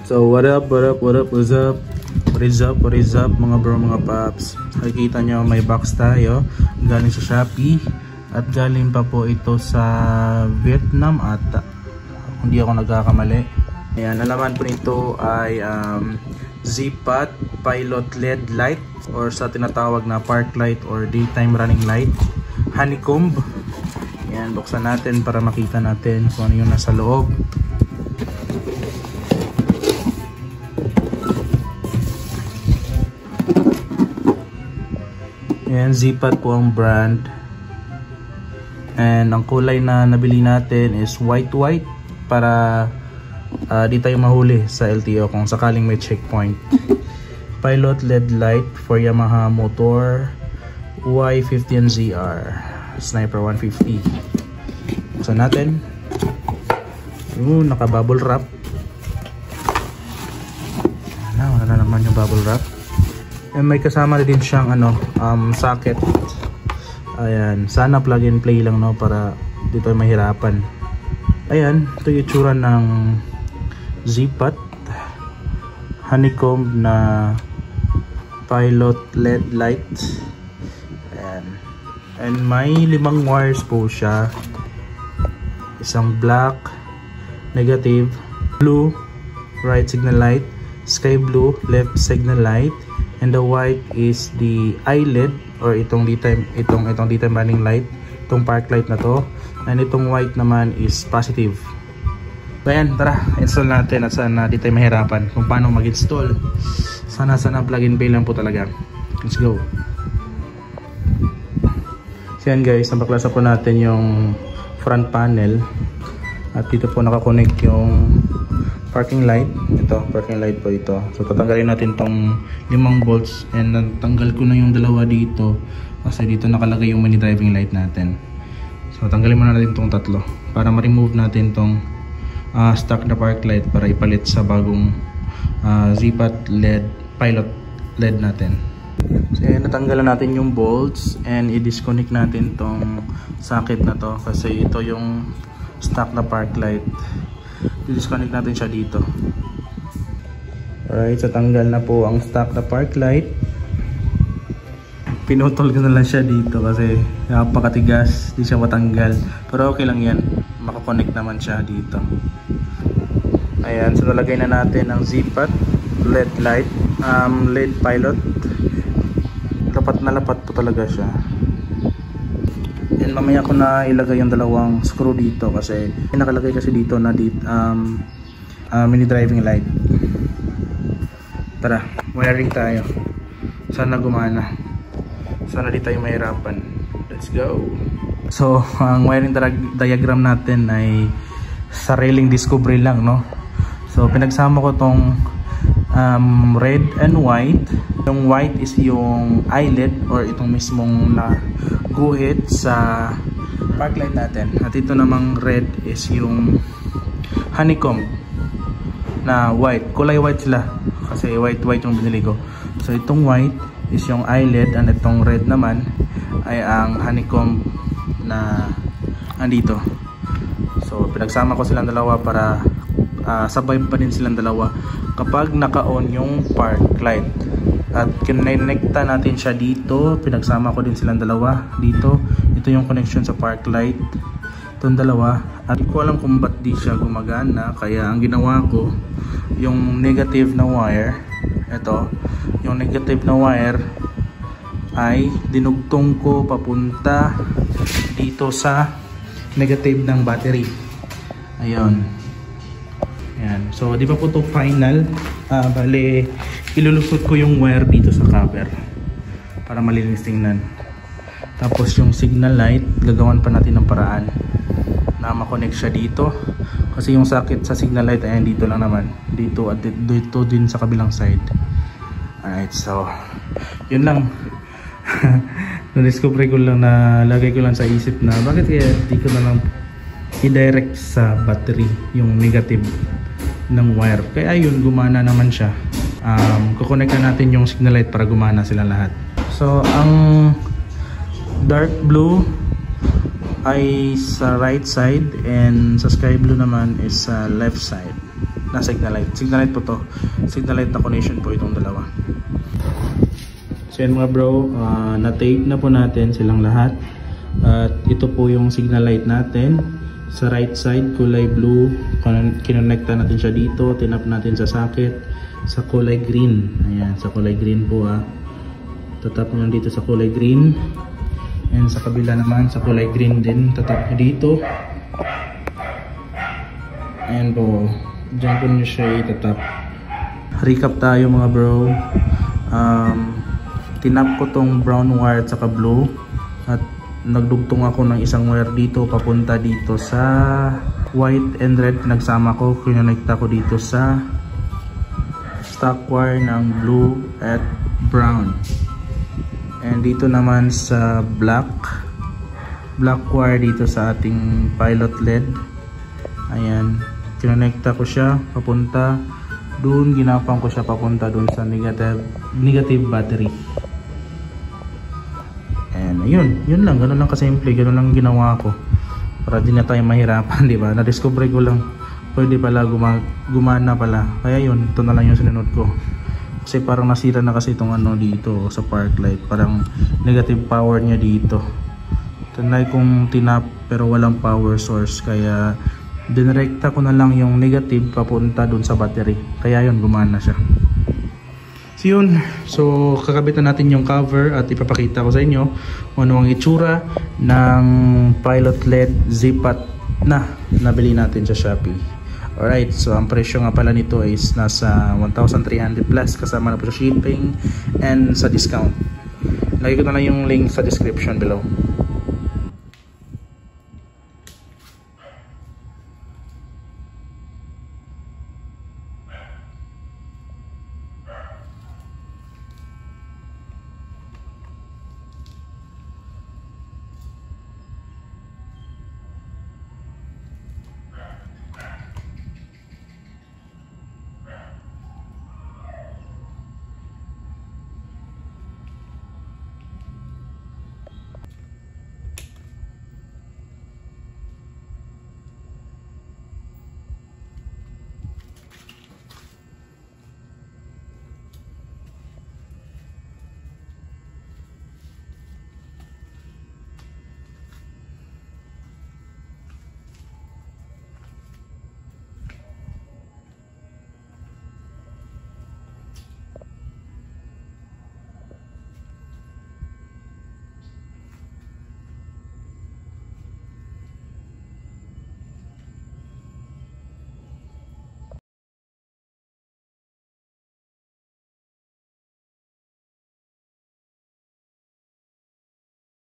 So what up mga bro, mga paps. Nakikita nyo may box tayo galing sa Shopee at galing pa po ito sa Vietnam ata, kung di ako nagkakamali. Ayan, nalaman po nito ay ZPAT Pilot LED light, or sa tinatawag na park light or daytime running light, honeycomb. Ayan, buksan natin para makita natin kung ano yung nasa loob. Ayan, ZPAT po ang brand. And ang kulay na nabili natin is white para di tayo mahuli sa LTO kung sakaling may checkpoint. Pilot LED light for Yamaha motor Y15ZR Sniper 150. Buksan natin. Naka bubble wrap. Wala na naman yung bubble wrap. And may kasama din siyang socket. Ayan, sana plug and play lang, no, para dito mahirapan. Ayan, ito yung itsura ng ZPAT honeycomb na pilot LED light. Ayan. And may 5 wires po siya. Isang black, negative, blue, right signal light, sky blue, left signal light, and the white is the eyelid or itong daytime running light, itong park light na to, and itong white naman is positive. So ayan, tara, install natin at sana di tayo mahirapan kung paano mag-install. Sana plug and play lang po talaga. Let's go. So yan guys, nabaklasa po natin yung front panel at dito po nakakonect yung parking light. Ito, parking light po ito. So tatanggalin natin tong 5 bolts, and natanggal ko na yung dalawa dito kasi dito nakalagay yung mini driving light natin. So tanggalin muna natin tong 3 para ma-remove natin tong stock na park light para ipalit sa bagong ZPAT LED pilot LED natin. So natanggalan natin yung bolts and i-disconnect natin tong socket na to kasi ito yung stock na park light. I-disconnect natin siya dito. Alright, so tanggal na po ang stock na park light. Pinutol ko na lang siya dito kasi napakatigas, di siya matanggal. Pero okay lang yan, makakonect naman siya dito. Ayan, so nalagay na natin ang ZPAT LED light, LED pilot. Lapat na lapat po talaga siya. And mamaya ko na ilagay yung 2 screw dito kasi nakalagay kasi dito na mini driving light. Tara, wiring tayo. Sana gumana. Sana di tayo mahirapan. Let's go. So, ang wiring diagram natin ay sariling discovery lang, no? So, pinagsama ko tong red and white. Yung white is yung eyelid or itong mismong guhit sa park light natin. At ito namang red is yung honeycomb na white. Kulay white sila kasi white yung binili ko. So itong white is yung eyelid and itong red naman ay ang honeycomb na andito. So pinagsama ko silang dalawa para sabay pa din silang dalawa kapag naka-on yung park light. At kinonekta natin siya dito, pinagsama ko din silang dalawa dito. Ito yung connection sa park light, itong dalawa. At hindi ko alam kung ba't di siya gumagana, kaya ang ginawa ko, yung negative na wire, ito, yung negative na wire ay dinugtong ko papunta dito sa negative ng battery. Ayun. Ayan. So di pa po ito final. Bali ilulusot ko yung wire dito sa cover para malinis tingnan. Tapos yung signal light, gagawan pa natin ng paraan na makonect siya dito kasi yung socket sa signal light ay dito lang naman, dito at dito din sa kabilang side. Alright, so yun lang. Na-discover ko lang, na lagay ko lang sa isip na bakit kaya di ko na lang i-direct sa battery yung negative ng wire. Kaya yun, gumana naman siya. Kukonect na natin yung signal light para gumana sila lahat. So ang dark blue ay sa right side and sa sky blue naman is sa left side. na signal light. Signal light po to. Signal light na connection po itong dalawa. So yan mga bro, na-tape na po natin silang lahat. At ito po yung signal light natin. Sa right side, kulay blue. Kinonekta natin siya dito. Tinap natin sa socket. Sa kulay green. Ayan, sa kulay green po tatap nyo dito sa kulay green. And sa kabila naman, sa kulay green din. Tatap nyo dito. Ayan po. Diyan po nyo siya itatap. Recap tayo mga bro. Tinap ko tong brown wire at saka blue. At nagdugtong ako ng isang wire dito papunta dito sa white and red. Pinagsama ko, kinonekta ko dito sa stock wire ng blue at brown. And dito naman sa black wire dito sa ating pilot LED. Ayan, kinonekta ko siya papunta doon, ginapang ko siya papunta doon sa negative battery. And ayun, yun lang, ganoon lang kasimple, ganoon lang ginawa ko para di na tayo mahirapan, di ba? Na-discover ko lang pwede pala gumana pala. Kaya yun, ito na lang yung sinunod ko. Kasi parang nasira na kasi itong ano dito sa park light, parang negative power niya dito. Tanay kong tinap pero walang power source, kaya dinirekta ko na lang yung negative papunta dun sa battery. Kaya yun, gumana siya. So yun, so kakabitan natin yung cover at ipapakita ko sa inyo kung ano ang itsura ng pilot LED Zipat na nabili natin sa Shopee. Alright, so ang presyo nga pala nito is nasa 1,300 plus kasama na po sa shipping and sa discount. Lagay ko na lang yung link sa description below.